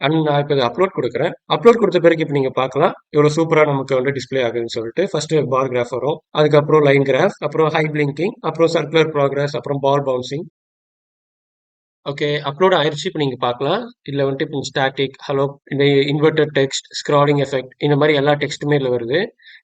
And நான் இப்போ இதை அப்லோட் கொடுக்குறேன். அப்லோட் கொடுத்த பிறகு இப்போ நீங்கள் பார்க்கலாம் எவ்வளோ சூப்பராக நமக்கு வந்து டிஸ்ப்ளே ஆகுதுன்னு சொல்லிட்டு. ஃபர்ஸ்ட் பார் கிராஃப் வரும், அதுக்கப்புறம் லைன் கிராஃப், அப்புறம் ஹை பிளிங்கிங், அப்புறம் சர்க்குலர் ப்ராக்ரஸ், அப்புறம் பால் பவுன்சிங். ஓகே, அப்லோட் ஆயிடுச்சு. இப்போ நீங்கள் பார்க்கலாம் இதில் வந்துட்டு இப்போ ஸ்டாட்டிக், ஹலோ, இந்த இன்வெர்டட் டெக்ஸ்ட், ஸ்க்ராலிங் எஃபெக்ட், இந்த மாதிரி எல்லா டெக்ஸ்ட்டுமே இதில் வருது.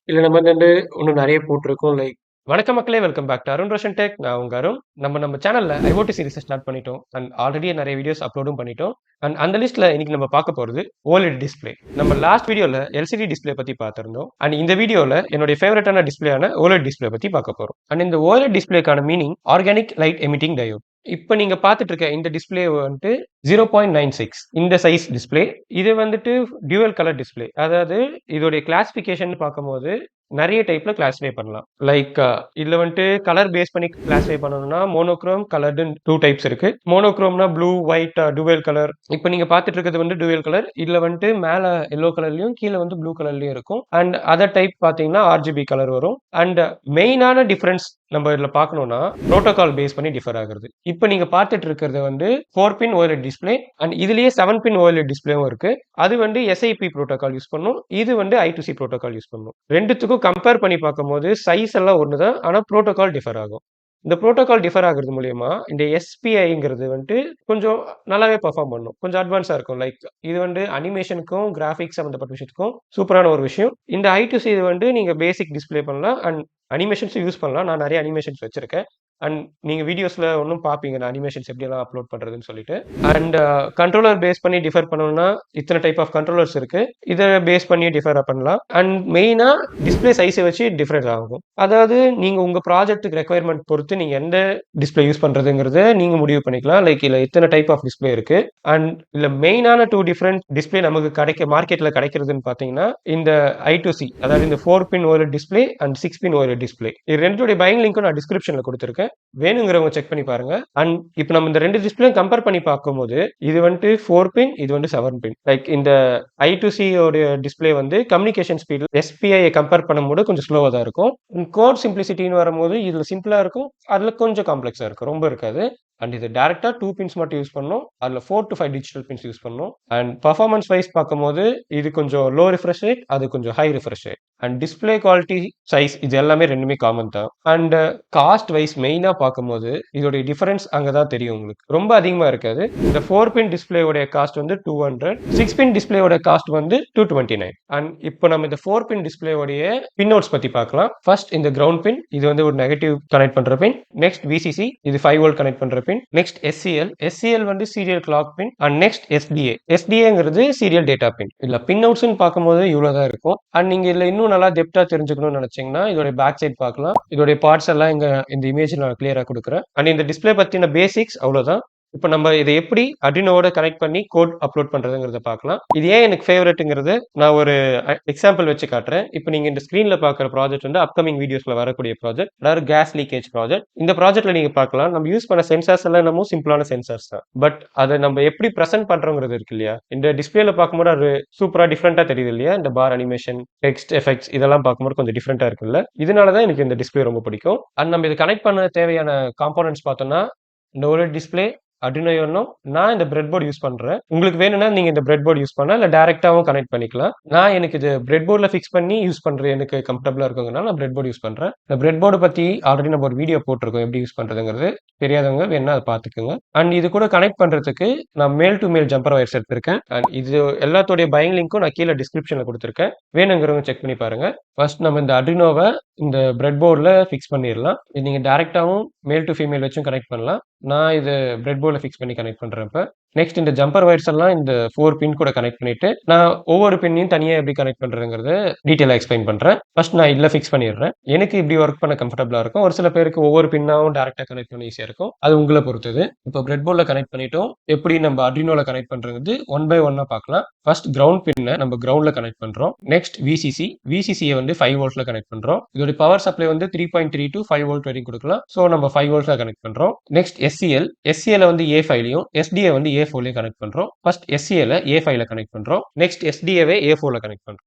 இதில் நம்ம வந்து இன்னும் நிறைய போட்டிருக்கோம். லைக் வணக்கம் மக்களே, welcome back to Arun Roshan tech. நான் உங்க அருண். நம்ம சேனல்ல ஐஓடி சீரிஸ் ஸ்டார்ட் பண்ணிட்டோம் அண்ட் ஆல்ரெடி நிறைய வீடியோஸ் அப்லோடும் பண்ணிட்டோம். அண்ட் அந்த லிஸ்ட்ல இன்னைக்கு நம்ம பார்க்க போறது ஓஎல்இடி டிஸ்பிளே. நம்ம லாஸ்ட் வீடியோல எல்சிடி டிஸ்பிளே பத்தி பார்த்திருந்தோம். அண்ட் இந்த வீடியோல என்னுடைய ஃபேவரட்டான டிஸ்பிளேயான ஓஎல்இடி டிஸ்பிளே பத்தி பார்க்க போறோம். அண்ட் இந்த ஓஎல்இடி டிஸ்பிளேக்கான meaning organic light emitting diode. இப்போ நீங்க பார்த்துட்டு இருக்க இந்த டிஸ்பிளே வந்துட்டு 0.96 இந்த சைஸ் டிஸ்பிளே. இது வந்துட்டு டியூவல் கலர் டிஸ்பிளே. அதாவது இதோடைய கிளாசிபிகேஷன் பார்க்கும்போது நிறைய டைப்ல கிளாஸிஃபை பண்ணலாம். லைக் இதுல வந்துட்டு கலர் பேஸ் பண்ணி கிளாஸிஃபை பண்ணணும்னா மோனோக்ரோம், கலர்டு 2 டைப்ஸ் இருக்கு. மோனோக்ரோம்னா ப்ளூ, ஒயிட், டுவெல் கலர். இப்போ நீங்க பார்த்துட்டு இருக்கிறது வந்து டுவெல் கலர். இதுல வந்துட்டு மேல எல்லோ கலர்லயும் கீழே வந்து ப்ளூ கலர்லயும் இருக்கும். அண்ட் அதர் டைப் பாத்தீங்கன்னா ஆர்ஜிபி கலர் வரும். அண்ட் மெயினான டிஃபரன்ஸ் நம்ம இதுல பார்க்கணும்னா ப்ரோட்டோகால் பேஸ் பண்ணி டிஃபர் ஆகுறது. இப்போ நீங்க பார்த்துட்டு இருக்கிறது வந்து 4 பின் ஓஎல்இடி டிஸ்பிளே அண்ட் இதுலயே 7 பின் ஓஎல்இடி டிஸ்பிளேவும் இருக்கு. அது வந்து எஸ்ஐபி ப்ரோட்டோகால் யூஸ் பண்ணும், இது வந்து I2C ப்ரோட்டோகால் யூஸ் பண்ணும். ரெண்டுத்துக்கும் கம்பேர் பண்ணி பார்க்கும்போது சைஸ் எல்லாம் ஒண்ணுதான், ஆனா ப்ரோட்டோகால் டிஃபர் ஆகும். இந்த ப்ரோட்டோகால் டிஃபர் ஆகுறது மூலியமா இந்த எஸ்பிஐங்கிறது வந்துட்டு கொஞ்சம் நல்லாவே பெர்ஃபார்ம் பண்ணும், கொஞ்சம் அட்வான்ஸா இருக்கும். லைக் இது வந்து அனிமேஷனுக்கும் கிராஃபிக்ஸ் சம்பந்தப்பட்ட விஷயத்துக்கும் சூப்பரான ஒரு விஷயம். இந்த I2C இது வந்து நீங்க பேசிக் டிஸ்பிளே பண்ணலாம் அண்ட் அனிமேஷன்ஸ் யூஸ் பண்ணலாம். நான் நிறைய அனிமேஷன்ஸ் வச்சிருக்கேன் அண்ட் நீங்க வீடியோஸ்ல ஒன்றும் பார்ப்பீங்க நான் அனிமேஷன்ஸ் எப்படியெல்லாம் அப்லோட் பண்றதுன்னு சொல்லிட்டு. அண்ட் கண்ட்ரோலர் பேஸ் பண்ணி டிஃபர் பண்ணணும்னா இத்தனை டைப் ஆஃப் கண்ட்ரோலர்ஸ் இருக்கு, இதை பேஸ் பண்ணி டிஃபர் பண்ணலாம். அண்ட் மெயினா டிஸ்பிளே சைஸை வச்சு டிஃபரன்ஸ் ஆகும். அதாவது நீங்க உங்க ப்ராஜெக்ட்டுக்கு ரெக்குயர்மெண்ட் பொறுத்து நீங்க எந்த டிஸ்பிளே யூஸ் பண்றதுங்கிறத நீங்க முடிவு பண்ணிக்கலாம். லைக் இல்ல இத்தனை டைப் ஆஃப் டிஸ்பிளே இருக்கு அண்ட் இல்ல மெயினான 2 டிஃபரெண்ட் டிஸ்பிளே நமக்கு மார்க்கெட்ல கிடைக்கிறதுன்னு பாத்தீங்கன்னா இந்த I2C, அதாவது இந்த 4 pin OLED display and 6 pin OLED display. இது ரெண்டுடைய பையிங் லிங்க்கும் நான் டிஸ்கிரிப்ஷன்ல கொடுத்துருக்கேன், வேணுங்கிறவங்க செக் பண்ணி பாருங்க. அண்ட் இப்போ நம்ம இந்த ரெண்டு டிஸ்பிளே கம்பேர் பண்ணி பார்க்கும்போது இது வந்துட்டு 4 பின், இது வந்து 7 பின். லைக் இந்த I2C உடைய டிஸ்பிளே வந்து கம்யூனிகேஷன் ஸ்பீட் SPI கம்பேர் பண்ணும்போது கொஞ்சம் ஸ்லோவா தான் இருக்கும். கோட் சிம்பிளிசிட்டின்னு வரும்போது இதுல சிம்பிளா இருக்கும், அதுல கொஞ்சம் காம்ப்ளெக்ஸா இருக்கும், ரொம்ப இருக்காது. அண்ட் இது டேரக்டா 2 பின்ஸ் மட்டும் யூஸ் பண்ணணும், அதுல 4 to 5 டிஜிட்டல் பின்ஸ் யூஸ் பண்ணணும். அண்ட் பர்ஃபார்மன்ஸ் வைஸ் பார்க்கும்போது இது கொஞ்சம் லோ ரிஃப்ரெஷ் ரேட், அது கொஞ்சம் high refresh rate. And display quality, size, இது எல்லாமே ரெண்டுமே காமன் தான். அண்ட் காஸ்ட் வைஸ் மெயினா பார்க்கும்போது இதோட டிஃபரன்ஸ் அங்கதான் தெரியும் உங்களுக்கு, ரொம்ப அதிகமா இருக்காது. இந்த 4 பின் டிஸ்பிளேயோட காஸ்ட் வந்து 200, 6 பின் டிஸ்பிளேயோட காஸ்ட் வந்து 229. அண்ட் இப்போ நம்ம இந்த 4 பின் டிஸ்பிளேயோடைய பின் நோட்ஸ் பத்தி பார்க்கலாம். ஃபர்ஸ்ட் இந்த கிரவுண்ட் பின், இது வந்து ஒரு நெகட்டிவ் கனெக்ட் பண்ற பின். நெக்ஸ்ட் VCC, இது 5 வோல்ட் கனெக்ட் பண்ற பின். நெக்ஸ்ட் SCL வந்து serial clock pin. And next SDAங்கிறது சீரியல் டேட்டா பின். இல்ல பின் அவுட்ஸ் பார்க்கும்போது இவ்வளவுதான் இருக்கும். அண்ட் நீங்க இதுல இன்னும் நல்லா டெப்தா தெரிஞ்சுக்கணும்னு நினைச்சீங்கன்னா இதோட பேக் சைட் பார்க்கலாம். இதோட பார்ட்ஸ் எல்லாம் இந்த இமேஜ் நான் கிளியரா கொடுக்குறேன். அண்ட் இந்த டிஸ்பிளே பத்தின பேசிக்ஸ் அவ்வளவுதான். இப்போ நம்ம இதை எப்படி அட்ரினோவோட கனெக்ட் பண்ணி கோட் அப்லோட் பண்றதுங்கிறத பார்க்கலாம். இது ஏன் எனக்கு ஃபேவரட்ங்கிறது நான் ஒரு எக்ஸாம்பிள் வச்சு காட்டுறேன். இப்போ நீங்க இந்த ஸ்கிரீன்ல பார்க்குற ப்ராஜெக்ட் வந்து அப்கமிங் வீடியோஸ்ல வரக்கூடிய ப்ராஜெக்ட், அதாவது கேஸ் லீக்கேஜ் ப்ராஜெக்ட். இந்த ப்ராஜெக்ட்ல நீங்க பார்க்கலாம் நம்ம யூஸ் பண்ண சென்சார்ஸ் எல்லாம் நம்ம சிம்பிளான சென்சார்ஸ் தான், பட் அதை நம்ம எப்படி ப்ரெசென்ட் பண்றோங்கிறது இருக்கு இல்லையா. இந்த டிஸ்பிளேல பார்க்கும்போது அது சூப்பரா டிஃப்ரெண்டா தெரியுது இல்லையா. இந்த பார் அனிமேஷன், டெக்ஸ்ட் எஃபெக்ட்ஸ் இதெல்லாம் பார்க்கும்போது கொஞ்சம் டிஃப்ரெண்டா இருக்குல்ல. இதனாலதான் எனக்கு இந்த டிஸ்பிளே ரொம்ப பிடிக்கும். அண்ட் நம்ம இதை கனெக்ட் பண்ண தேவையான காம்போனன்ட்ஸ் பார்த்தோம்னா இந்த OLED டிஸ்பிளே, Arduino Uno, நான் இந்த பிரெட் போர்டு யூஸ் பண்றேன். உங்களுக்கு வேணும்னா நீங்க இந்த பிரெட் போர்டு யூஸ் பண்ணலாம், இல்ல டைரக்டாவும் கனெக்ட் பண்ணிக்கலாம். நான் எனக்கு இது பிரெட் போர்டுல ஃபிக்ஸ் பண்ணி யூஸ் பண்றேன், எனக்கு கம்ஃபர்டபுளா இருக்குங்கனால நான் பிரெட் போர்டு யூஸ் பண்றேன். இந்த பிரெட் போர்டு பத்தி ஆல்ரெடி நம்ம ஒரு வீடியோ போட்டிருக்கோம் எப்படி யூஸ் பண்றதுங்கிறது, தெரியாதவங்க வேணா அதை பாத்துக்கோங்க. அண்ட் இது கூட கனெக்ட் பண்றதுக்கு நான் மேல் டு மேல் ஜம்பர் வயர்ஸ் எடுத்திருக்கேன். அண்ட் இது எல்லாத்தோடைய பையிங் லிங்க்கும் நான் கீழே டிஸ்கிரிப்ஷன்ல கொடுத்துருக்கேன், வேணுங்கிறவங்க செக் பண்ணி பாருங்க. ஃபர்ஸ்ட் நம்ம இந்த Arduinoவை இந்த பிரெட் போர்டுல ஃபிக்ஸ் பண்ணிடலாம். இது நீங்க டைரக்டாவும் மேல் டு ஃபீமேல் வச்சும் கனெக்ட் பண்ணலாம். நான் இது பிரெட் போர்டில் ஃபிக்ஸ் பண்ணி கனெக்ட் பண்ணுறப்ப நெக்ஸ்ட் இந்த ஜம்பர் வயர்ஸ் எல்லாம் இந்த 4 பின் கூட கனெக்ட் பண்ணிட்டு நான் ஒவ்வொரு பின்னையும் தனியாக எப்படி கனெக்ட் பண்ணுறதுங்கிறத டீட்டெயிலாக எக்ஸ்பிளைன் பண்ணுறேன். ஃபர்ஸ்ட் நான் இதில் ஃபிக்ஸ் பண்ணிடுறேன், எனக்கு இப்படி ஒர்க் பண்ண கம்ஃபர்டபுளாக இருக்கும். ஒரு சில பேருக்கு ஒவ்வொரு பின்னாவும் டேரக்டாக கனெக்ட் பண்ண ஈஸியாக இருக்கும், அது உங்களை பொறுத்தது. இப்போ பிரெட் போர்டில் கனெக்ட் பண்ணிட்டோம், எப்படி நம்ம Arduinoல கனெக்ட் பண்ணுறது ஒன் பை ஒன்னா பார்க்கலாம். ஃபர்ஸ்ட் கிரவுண்ட் பின்னை நம்ம கிரவுண்ட்ல கனெக்ட் பண்ணுறோம். நெக்ஸ்ட் VCCயை வந்து 5 வோல்ட்ல கனெக்ட் பண்ணுறோம். இதோட பவர் சப்ளை வந்து 3.3 to 5 வோல்ட் வரைக்கும் கொடுக்கலாம். ஸோ நம்ம 5 வோல்ட்ல கனெக்ட் பண்ணுறோம். நெக்ஸ்ட் SCL வந்து A5லையும் SDA வந்து A4லையும் கனெக்ட் பண்றோம். ஃபர்ஸ்ட் SCL A5ல கனெக்ட் பண்றோம். நெக்ஸ்ட் SDAவை A4ல கனெக்ட் பண்றோம்.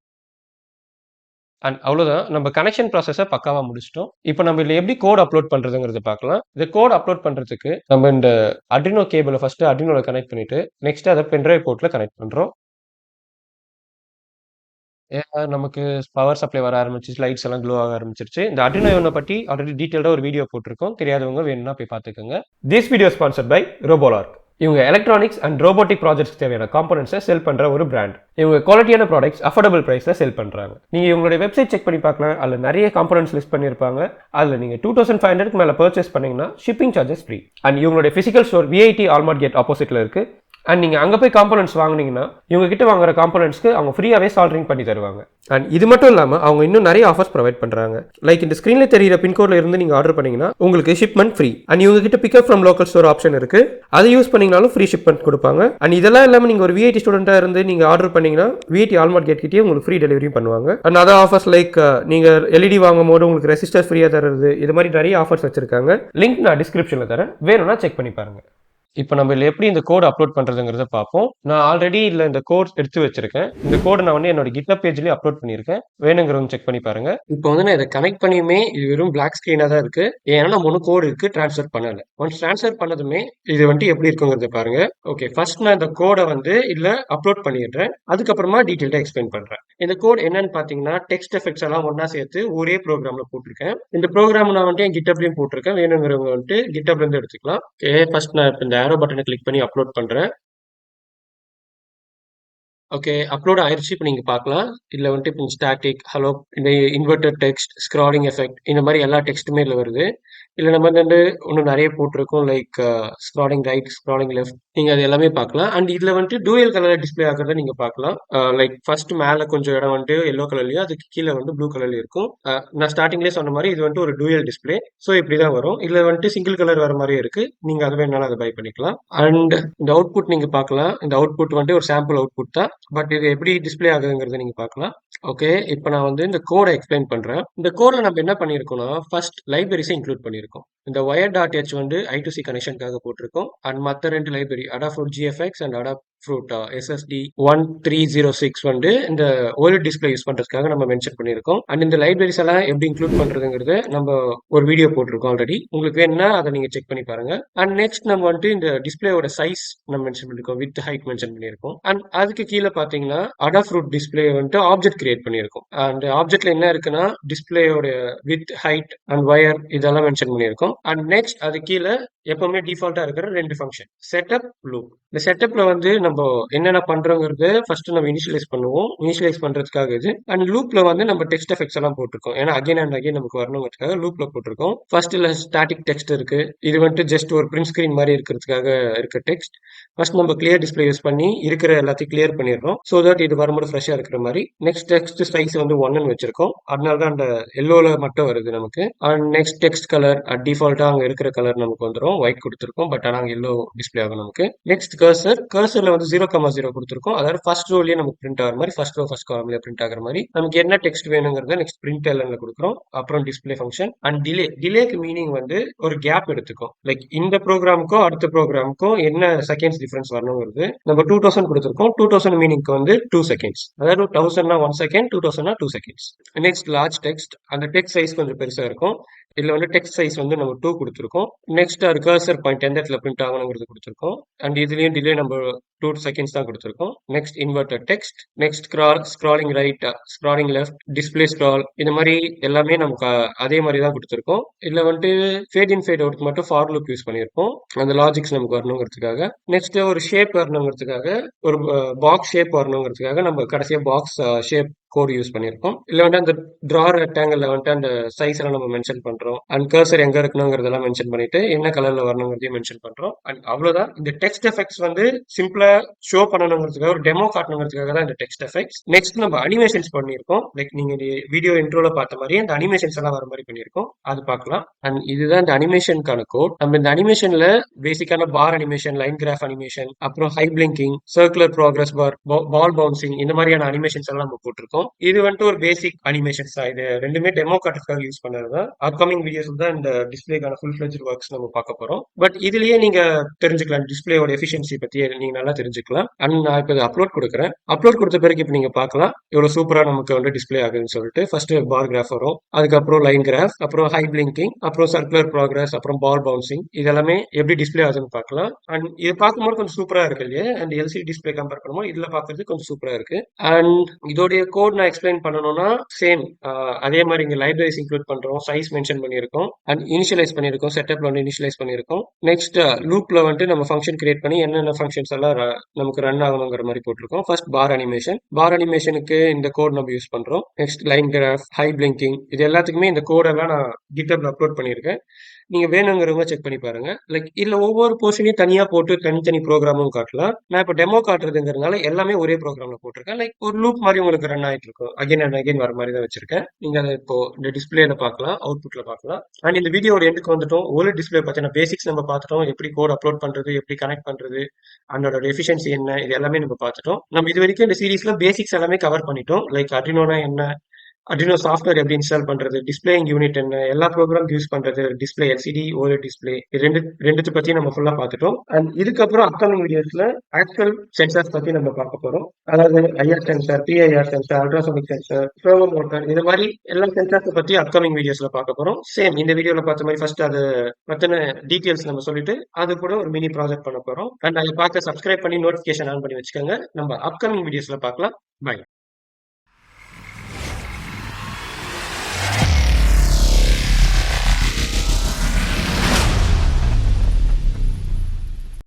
அண்ட் அவ்வளவுதான், நம்ம கனெக்ஷன் ப்ராசஸை பக்காவா முடிச்சிட்டோம். இப்போ நம்ம இதுல எப்படி கோட் அப்லோட் பண்றதுங்கிறத பார்க்கலாம். இந்த கோட் அப்லோட் பண்றதுக்கு நம்ம இந்த Arduino கேபிளை ஃபர்ஸ்ட் Arduinoல கனெக்ட் பண்ணிட்டு நெக்ஸ்ட் அதை பென்ட்ரைவ் போர்ட்ல கனெக்ட் பண்றோம். நமக்கு பவர் சப்ளை வர ஆரம்பிச்சிருச்சு. லைட்ஸ் எல்லாம் க்ளோ ஆக ஆரம்பிச்சிருச்சு. இந்த Arduino Uno பத்தி ஆல்ரெடி டீடைல்டா ஒரு வீடியோ போட்டிருக்கோம். தெரியாதவங்க வேணும்னா போய் பார்த்துக்கோங்க. This video sponsored by Roborock. இவங்க எலக்ட்ரானிக்ஸ் அண்ட் ரோபோட்டிக் ப்ராஜெக்ட்ஸ் தேவையான காம்பனன்ட்ஸை செல் பண்ற ஒரு பிராண்ட். இவங்க குவாலிட்டியான ப்ராடக்ட்ஸ் அஃபோர்டபுள் பிரைஸ்ல செல் பண்றாங்க. நீங்க இவங்களுடைய வெப்சைட் செக் பண்ணி பார்க்கலாம். அதுல நிறைய காம்பனன்ட்ஸ் லிஸ்ட் பண்ணிருப்பாங்க. அதுல நீங்க 2500 மேல பர்ச்சேஸ் பண்ணீங்கன்னா ஷிப்பிங் சார்ஜஸ் ஃப்ரீ. அண்ட் இவங்களுடைய பிசிக்கல் ஸ்டோர் VIT ஆல்மார்ட் கேட் ஆப்போசிட்ல இருக்கு. அண்ட் நீங்கள் அங்கே போய் காம்பனன்ட்ஸ் வாங்கினீங்கன்னா இவங்க கிட்ட வாங்குற காம்பனன்ட்ஸ்க்கு அவங்க ஃப்ரீயாகவே சால்டரிங் பண்ணி தருவாங்க. அண்ட் இது மட்டும் இல்லாமல் அவங்க இன்னும் நிறைய ஆஃபர்ஸ் ப்ரொவைட் பண்ணுறாங்க. லைக் இந்த ஸ்க்ரீனில் தெரியிற பின்கோடில் இருந்து நீங்கள் ஆர்டர் பண்ணீங்கன்னா உங்களுக்கு ஷிப்மெண்ட் ஃப்ரீ. அண்ட் இவங்க கிட்ட pickup from local store option இருக்கு. அதை யூஸ் பண்ணீங்கனாலும் ஃப்ரீ ஷிப்மெண்ட் கொடுப்பாங்க. அண்ட் இதெல்லாம் இல்லாமல் நீங்கள் ஒரு VIT ஸ்டூடெண்ட்டாக இருந்து நீங்கள் ஆர்டர் பண்ணீங்கன்னா VIT ஆல்மார்ட் கேட் கிட்டே உங்களுக்கு ஃப்ரீ டெலிவரியும் பண்ணுவாங்க. அண்ட் அதர் ஆஃபர்ஸ் லைக் நீங்கள் LED வாங்கும் போது உங்களுக்கு ரெசிஸ்டர் ஃப்ரீயாக தருது. இது மாதிரி நிறைய ஆஃபர்ஸ் வச்சிருக்காங்க. லிங்க் நான் டிஸ்கிரிப்ஷனில் தரேன், வேணும்னா செக் பண்ணி பாருங்க. இப்போ நம்ம இதில் எப்படி இந்த கோட் அப்லோட் பண்ணுறதுங்கிறத பார்ப்போம். நான் ஆல்ரெடி இதில் இந்த கோட் எடுத்து வச்சிருக்கேன். இந்த கோடை நான் என்னோட கிட்ஹப் பேஜ்லேயே அப்லோட் பண்ணியிருக்கேன். வேணுங்கிறவங்க செக் பண்ணி பாருங்க. இப்போ நான் இதை கனெக்ட் பண்ணியுமே இது வெறும் பிளாக் ஸ்க்ரீனாக தான் இருக்கு. ஏன்னா நம்ம ஒன்றும் கோடு இருக்கு ட்ரான்ஸ்ஃபர் பண்ணல. ஒன்ஸ் ட்ரான்ஸ்ஃபர் பண்ணதுமே இது எப்படி இருக்குங்கிறத பாருங்க. ஓகே, ஃபர்ஸ்ட் நான் இந்த கோடை இதில் அப்லோட் பண்ணிடுறேன். அதுக்கப்புறமா டீட்டெயிலாக எக்ஸ்பிளைன் பண்ணுறேன். இந்த கோட் என்னன்னு பார்த்தீங்கன்னா டெக்ஸ்ட் எஃபெக்ட்ஸ் எல்லாம் ஒன்றா சேர்த்து ஒரே ப்ரோக்ராமில் போட்டிருக்கேன். இந்த ப்ரோக்ராம் நான் என் கிட்ஹப்லையும் போட்டிருக்கேன். வேணுங்கிறவங்க கிட்ஹப்லேருந்து எடுத்துக்கலாம். ஓகே, ஃபர்ஸ்ட் நான் இப்போ இந்த ஏரோ பட்டனை கிளிக் பண்ணி அப்லோட் பண்றேன். ஓகே, அப்லோட் ஆயிருச்சு. இப்போ நீங்க பார்க்கலாம். இதுல இப்போ ஸ்டாட்டிக், ஹலோ, இந்த இன்வெர்டட் டெக்ஸ்ட், ஸ்க்ராலிங் எஃபெக்ட், இந்த மாதிரி எல்லா டெக்ஸ்ட்டுமே இதுல வருது. இதுல நம்ம இன்னும் நிறைய போட்டிருக்கோம். Like scrolling right, scrolling left, நீங்க அது எல்லாமே பார்க்கலாம். அண்ட் இதுல டூயல் கலர்ல டிஸ்பிளே ஆகிறத நீங்க பார்க்கலாம். லைக் ஃபர்ஸ்ட் மேல கொஞ்சம் இடம் எல்லோ கலர்லயும் அதுக்கு கீழே ப்ளூ கலர்லயும் இருக்கும். நான் ஸ்டார்டிங்லேயே சொன்ன மாதிரி இது ஒரு டூயல் டிஸ்பிளே. ஸோ இப்படிதான் வரும். இதுல சிங்கிள் கலர் வர மாதிரியே இருக்கு. நீங்க அது வேணாலும் அதை பை பண்ணிக்கலாம். அண்ட் இந்த அவுட்புட் நீங்க பார்க்கலாம். இந்த அவுட்புட் ஒரு சாம்பிள் அவுட்புட் தான். பட் இது எப்படி டிஸ்பிளே ஆகுதுங்கிறத நீங்க பார்க்கலாம். ஓகே, இப்போ நான் இந்த கோடை எக்ஸ்பிளைன் பண்றேன். இந்த கோட்ல நம்ம என்ன பண்ணிருக்கோம்னா ஃபர்ஸ்ட் லைப்ரரிஸை இன்க்ளூட் பண்ணிருக்கோம். இந்த wire.h I2C கனெக்ஷனுக்காக போட்டிருக்கோம். அண்ட் மற்ற ரெண்டு library Adafruit GFX and Adafruit SSD 1306 இந்த OLED டிஸ்பிளே யூஸ் பண்றதுக்காக நம்ம மென்ஷன் பண்ணிருக்கோம். அண்ட் இந்த லைப்ரரிஸ் எல்லாம் எப்படி இன்க்ளூட் பண்றதுங்கிறது நம்ம ஒரு வீடியோ போட்டிருக்கோம் ஆல்ரெடி. உங்களுக்கு வேணும்னா அதை நீங்க செக் பண்ணி பாருங்க. அண்ட் நெக்ஸ்ட் நம்ம இந்த டிஸ்பிளேயோட சைஸ் நம்ம மென்ஷன் பண்ணிருக்கோம். வித் ஹைட் மென்ஷன் பண்ணிருக்கோம். அண்ட் அதுக்கு கீழே பாத்தீங்கன்னா Adafruit டிஸ்பிளே ஆப்ஜெக்ட் கிரியேட் பண்ணிருக்கோம். அந்த ஆப்ஜெக்ட்ல என்ன இருக்குன்னா டிஸ்பிளேயோட வித் ஹைட் அண்ட் வயர் இதெல்லாம் மென்ஷன் பண்ணிருக்கோம். அண்ட் நெக்ஸ்ட் அது கீழே எப்பவுமே டிஃபால்ட்டா இருக்கிற ரெண்டு ஃபங்க்ஷன் செட்டப், லூப். இந்த செட்டப்ல நம்ம என்னென்ன பண்றோங்கிறது ஃபர்ஸ்ட் நம்ம இனிஷியலைஸ் பண்ணுவோம். இனிஷியலைஸ் பண்றதுக்காக இது. அண்ட் லூப்ல நம்ம டெக்ஸ்ட் எஃபெக்ட்ஸ் எல்லாம் போட்டிருக்கோம். ஏன்னா அகைன் அண்ட் அகைன் நமக்கு வரணுங்கிறதுக்காக லூப்ல போட்டிருக்கோம். ஃபர்ஸ்ட் இல்ல ஸ்டாட்டிக் டெக்ஸ்ட் இருக்கு. இது ஜஸ்ட் ஒரு பிரிண்ட் ஸ்கிரீன் மாதிரி இருக்கிறதுக்காக இருக்க டெக்ஸ்ட். ஃபர்ஸ்ட் நம்ம கிளியர் டிஸ்பிளே யூஸ் பண்ணி இருக்கிற எல்லாத்தையும் கிளியர் பண்ணிடுறோம். ஸோ தட் இது வரும்போது ஃப்ரெஷ்ஷா இருக்கிற மாதிரி. நெக்ஸ்ட் டெக்ஸ்ட் சைஸ் 1 வச்சிருக்கோம். அதனால தான் அந்த எல்லோல மட்டும் வருது நமக்கு. அண்ட் நெக்ஸ்ட் டெக்ஸ்ட் கலர் டிஃபால்ட்டா அங்க இருக்கிற கலர் நமக்கு வந்துடும். ஒயிட் கொடுத்துருக்கோம். பட் ஆனால் எல்லோ டிஸ்பிளே ஆகும் நமக்கு. நெக்ஸ்ட் கர்சர்ல 0,0 கொடுத்துருக்கோம். அதாவது ஃபர்ஸ்ட் ரோலயே நமக்கு பிரிண்ட் ஆகிற மாதிரி, ஃபர்ஸ்ட் ரோ ஃபர்ஸ்ட் காலம்ல பிரிண்ட் ஆகிற மாதிரி நமக்கு என்ன டெக்ஸ்ட் வேணுங்கிறத நெக்ஸ்ட் பிரிண்ட் எல்என்ல கொடுக்குறோம். அப்புறம் டிஸ்பிளே ஃபங்க்ஷன் அண்ட் டிலேக்கு மீனிங் ஒரு கேப் எடுத்துக்கும். லைக் இந்த ப்ரோக்ராமுக்கும் அடுத்த ப்ரோக்ராமுக்கும் என்ன செகண்ட்ஸ் டிஃபரன்ஸ் வரணுங்கிறது நம்ம 2000 கொடுத்துருக்கோம். 2000 மீனிங்க்கு 2 செகண்ட்ஸ். அதாவது 1000 1 second, 2000 2 seconds. Next large text, அந்த டெக்ஸ்ட் சைஸ் கொஞ்சம் பெருசா இருக்கும். இதுல டெக்ஸ்ட் சைஸ் நம்ம 2 கொடுத்துருக்கோம். நெக்ஸ்ட் அது கர்சர் பாயிண்ட் எந்த இடத்துல பிரிண்ட் ஆகணுங்கிறது கொடுத்துருக்கோம். அண்ட் இதுலயும் டிலே நம்ம 2 செகண்ட்ஸ் தான் கொடுத்துருக்கோம். Next inverted text, next scrolling right, scrolling left, display scroll, இந்த மாதிரி எல்லாமே நமக்கு அதே மாதிரி தான் கொடுத்துருக்கோம். இதுல ஃபேட் இன் ஃபேட் அவுட் மட்டும் ஃபார் லூப் யூஸ் பண்ணியிருப்போம். அந்த லாஜிக்ஸ் நமக்கு வரணுங்கிறதுக்காக. நெக்ஸ்ட் ஒரு ஷேப் வரணுங்கிறதுக்காக, ஒரு பாக்ஸ் ஷேப் வரணுங்கிறதுக்காக நம்ம கடைசியா பாக்ஸ் ஷேப் கோட் யூஸ் பண்ணியிருக்கோம். இல்ல அந்த டிரார் ரெக்டாங்கிள் அந்த சைஸ் எல்லாம் நம்ம மென்ஷன் பண்றோம். அண்ட் கர்சர் எங்க இருக்கணுங்கிறதெல்லாம் மென்ஷன் பண்ணிட்டு என்ன கலர்ல வரணுங்கிறதையும் மென்ஷன் பண்றோம். அண்ட் அவ்வளவுதான். இந்த டெக்ஸ்ட் எஃபெக்ட்ஸ் சிம்பிளா ஷோ பண்ணணுங்கிறதுக்காக, ஒரு டெமோ காட்டணுங்கிறதுக்காக தான் இந்த டெக்ஸ்ட் எஃபெக்ட்ஸ். நெக்ஸ்ட் நம்ம அனிமேஷன்ஸ் பண்ணியிருக்கோம். லைக் நீங்க வீடியோ இன்ட்ரோல பார்த்த மாதிரி அந்த அனிமேஷன்ஸ் எல்லாம் வர மாதிரி பண்ணியிருக்கோம். அது பார்க்கலாம். அண்ட் இதுதான் இந்த அனிமேஷனுக்கான கோட். நம்ம இந்த அனிமேஷன்ல பேசிக்கான bar animation, line graph animation, அப்புறம் high blinking, circular progress bar, ball bouncing, இந்த மாதிரியான அனிமேஷன்ஸ் எல்லாம் நம்ம போட்டிருக்கோம். இது ஒரு பேசிக் அனிமேஷன்ஸ் தான். இது ரெண்டுமே டெமோ காட்டுறதுக்காக யூஸ் பண்ணதுதான். அப்கமிங் வீடியோஸ் தான் இந்த டிஸ்பிளேக்கான ஃபுல் ஃபிளெஜ்ட் ஒர்க்ஸ் நம்ம பார்க்க போறோம். பட் இதுலயே நீங்க தெரிஞ்சுக்கலாம் டிஸ்பிளேயோட எஃபிஷியன்சி பத்தி நீங்க நல்லா தெரிஞ்சுக்கலாம். அண்ட் நான் இப்போ அப்லோட் கொடுக்குறேன். அப்லோட் கொடுத்த பிறகு இப்போ நீங்க பார்க்கலாம் எவ்வளவு சூப்பரா நமக்கு டிஸ்பிளே ஆகுதுன்னு சொல்லிட்டு. ஃபர்ஸ்ட் பார் கிராஃப் வரும், அதுக்கப்புறம் லைன் கிராஃப், அப்புறம் ஹை பிளிங்கிங், அப்புறம் சர்க்குலர் ப்ராக்ரஸ், அப்புறம் பால் பவுன்சிங், இதெல்லாமே எப்படி டிஸ்பிளே ஆகுதுன்னு பார்க்கலாம். அண்ட் இது பார்க்கும்போது கொஞ்சம் சூப்பரா இருக்கு இல்லையா? அண்ட் எல்சிடி டிஸ்பிளே கம்பேர் பண்ணும்போது இதுல பார்க்கறது கொஞ்சம் சூப்பரா இருக்கு. அண்ட் இதோடைய கோட் கோட் நான் எக்ஸ்பிளைன் பண்ணணும்னா சேம் அதே மாதிரி இங்க லைப்ரரிஸ் இன்க்ளூட் பண்றோம், சைஸ் மென்ஷன் பண்ணியிருக்கோம் அண்ட் இனிஷியலைஸ் பண்ணியிருக்கோம், செட்டப்ல வந்து இனிஷியலைஸ் பண்ணியிருக்கோம். நெக்ஸ்ட் லூப்ல வந்துட்டு நம்ம ஃபங்க்ஷன் கிரியேட் பண்ணி என்னென்ன ஃபங்க்ஷன்ஸ் எல்லாம் நமக்கு ரன் ஆகணுங்கிற மாதிரி போட்டிருக்கோம். ஃபர்ஸ்ட் பார் அனிமேஷனுக்கு இந்த கோட் நம்ம யூஸ் பண்றோம். Next line graph, high blinking, இது எல்லாத்துக்குமே இந்த கோடெல்லாம் நான் கிட்டப்ல அப்லோட் பண்ணியிருக்கேன். நீங்க வேணுங்கிறவங்க செக் பண்ணி பாருங்க. லைக் இதுல ஒவ்வொரு போர்ஷனையும் தனியா போட்டு தனித்தனி ப்ரோக்ராமும் காட்டலாம். நான் இப்போ டெமோ காட்டுறதுங்கிறதுனால எல்லாமே ஒரே ப்ரோக்ராம்ல போட்டிருக்கேன். லைக் ஒரு லூப் மாதிரி உங்களுக்கு ரன் ஆயிட்டு இருக்கும். அகைன் அண்ட் அகைன் வர மாதிரி தான் வச்சிருக்கேன். நீங்க அதை இப்போ இந்த டிஸ்பிளேல பார்க்கலாம், அவுட்புட்ல பார்க்கலாம். அண்ட் இந்த வீடியோட எண்டுக்கு வந்துட்டோம். OLED டிஸ்பிளே பத்தின பேசிக்ஸ் நம்ம பார்த்துட்டோம். எப்படி கோட் அப்லோட் பண்றது, எப்படி கனெக்ட் பண்றது, அதோட எஃபிஷியன்சி என்ன, இது எல்லாமே நம்ம பார்த்துட்டோம். நம்ம இது வரைக்கும் இந்த சீரீஸ்ல பேசிக்ஸ் எல்லாமே கவர் பண்ணிட்டோம். லைக் அட்ரினோனா என்ன, Arduino சாஃப்ட்வேர் எப்படி இன்ஸ்டால் பண்றது, டிஸ்பிளேயிங் யூனிட் என்ன, எல்லா ப்ரோக்ராம் யூஸ் பண்றது, டிஸ்பிளே எல்சிடி, OLED டிஸ்பிளே, ரெண்டுத்தை பத்தி நம்ம ஃபுல்லா பார்த்துட்டோம். அண்ட் இதுக்கப்புறம் அப்கமிங் வீடியோஸ்ல ஆக்சுவல் சென்சார்ஸ் பத்தி நம்ம பார்க்க போறோம். அதாவது IR sensor, PIR sensor, ultrasonic sensor, servo motor, இது மாதிரி எல்லா சென்சார்ஸ் பத்தி அப்கமிங் வீடியோஸ்ல பார்க்க போறோம். சேம் இந்த வீடியோல பார்த்த மாதிரி ஃபர்ஸ்ட் அது பத்தின டீடைல்ஸ் நம்ம சொல்லிட்டு அது கூட ஒரு மினி ப்ராஜெக்ட் பண்ண போறோம். அண்ட் அதை பார்க்க சப்ஸ்கிரைப் பண்ணி நோட்டிபிகேஷன் ஆன் பண்ணி வச்சுக்கோங்க. நம்ம அப்கமிங் வீடியோஸ்ல பார்க்கலாம். பை.